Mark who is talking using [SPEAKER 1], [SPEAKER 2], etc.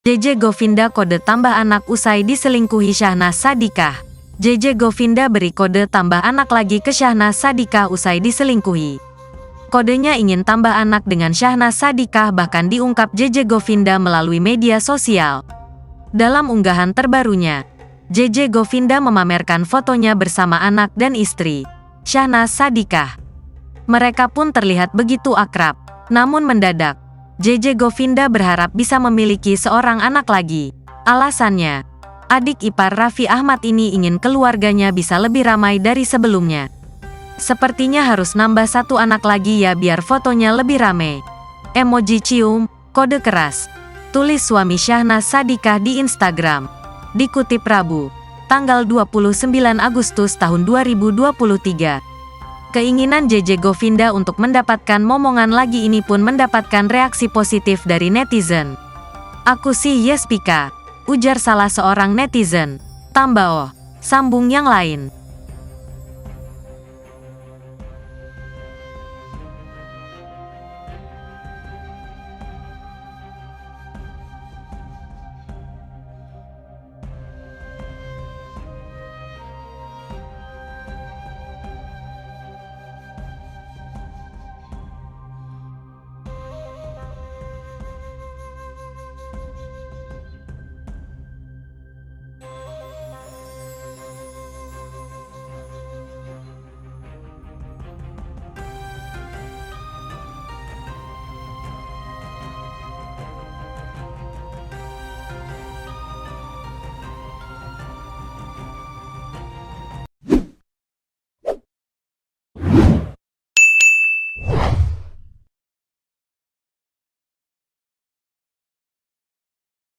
[SPEAKER 1] JJ Govinda kode tambah anak usai diselingkuhi Syahnaz Sadiqah. JJ Govinda beri kode tambah anak lagi ke Syahnaz Sadiqah usai diselingkuhi. Kodenya ingin tambah anak dengan Syahnaz Sadiqah bahkan diungkap JJ Govinda melalui media sosial. Dalam unggahan terbarunya, JJ Govinda memamerkan fotonya bersama anak dan istri, Syahnaz Sadiqah. Mereka pun terlihat begitu akrab. Namun mendadak, JJ Govinda berharap bisa memiliki seorang anak lagi. Alasannya, adik ipar Raffi Ahmad ini ingin keluarganya bisa lebih ramai dari sebelumnya. Sepertinya harus nambah satu anak lagi ya biar fotonya lebih rame. Emoji cium, kode keras. Tulis suami Syahnaz Sadiqah di Instagram. Dikutip Rabu, tanggal 29 Agustus tahun 2023. Keinginan JJ Govinda untuk mendapatkan momongan lagi ini pun mendapatkan reaksi positif dari netizen. "Aku sih yes Pika," ujar salah seorang netizen. "Tambah oh," sambung yang lain.